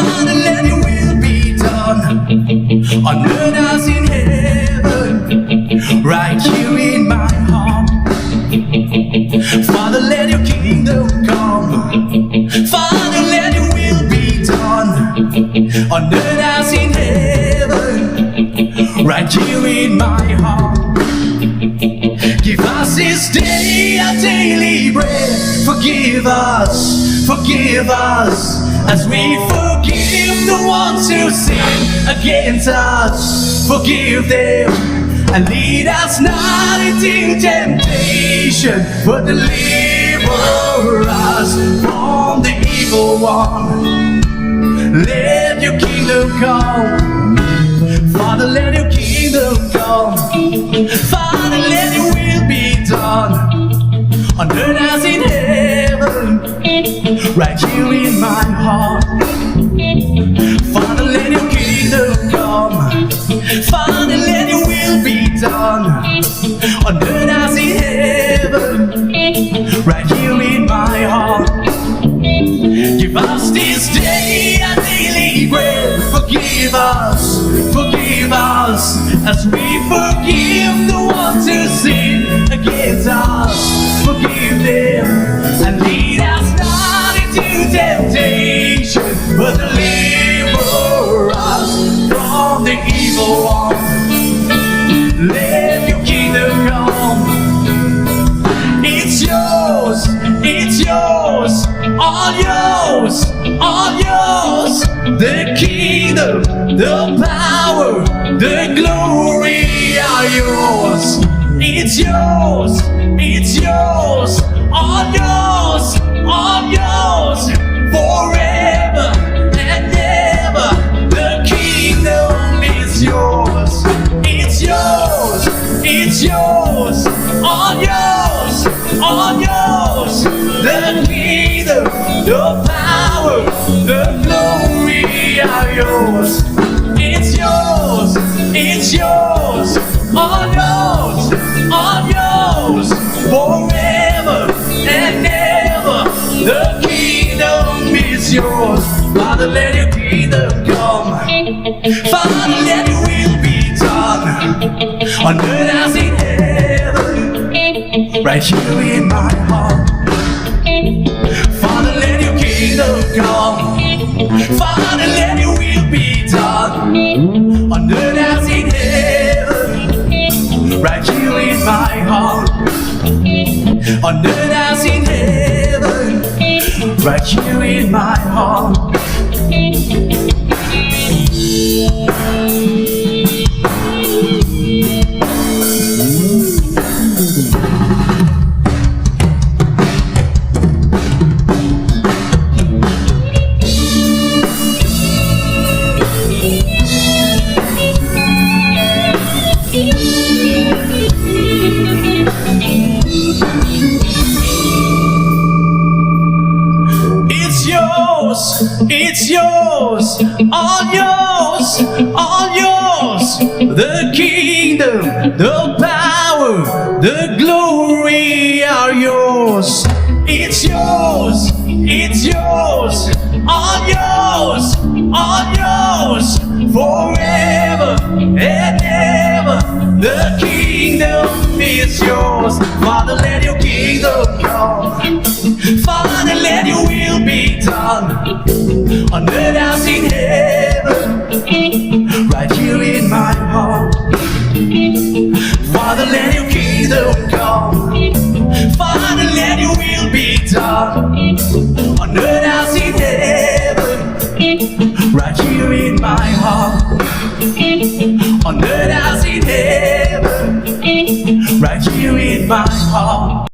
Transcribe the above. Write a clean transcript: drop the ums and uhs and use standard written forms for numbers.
Father, let your will be done on earth as in heaven, right here in my heart. Father, let your kingdom come. Father, let your will be done on earth as in heaven, right here in my heart. Give us this day our daily bread. Forgive us as we forgive the ones who sin against us. Forgive them and lead us not into temptation, but deliver us from the evil one. Let your kingdom come. Father, let your kingdom come. Father, let your will be done on earth as in heaven, right here in my heart. Father, let your kingdom come. Father, let your will be done on earth as in heaven, right here in my heart. Give us this day our daily bread. Forgive us as we forgive the ones who sin against us. Forgive them and lead us not into temptation, but deliver us from the evil one. Let your kingdom come. It's yours, all yours, all yours. The kingdom, the power, the glory are yours. It's yours, all yours, all yours. Forever and ever, the kingdom is yours. It's yours, all yours, all yours. The kingdom, the power, the glory are yours. It's yours, all yours, all yours. Forever and ever, the kingdom is yours. Father, let your kingdom come. Father, let your will be done on earth as in heaven, right here in my heart. Father, let your kingdom come. Father, let your will be done on earth as in heaven, right here in my heart. On earth as in heaven, right here in my heart. It's yours, all yours, all yours. The kingdom, the power, the glory are yours. It's yours, all yours, all yours. Forever and ever, the kingdom is yours. Father, let your kingdom come. Father, let your will be done on earth as in heaven, right here in my heart. Father, let your kingdom come. Father, let your will be done on earth as in heaven, right here in my heart. On earth as in heaven, right here in my heart.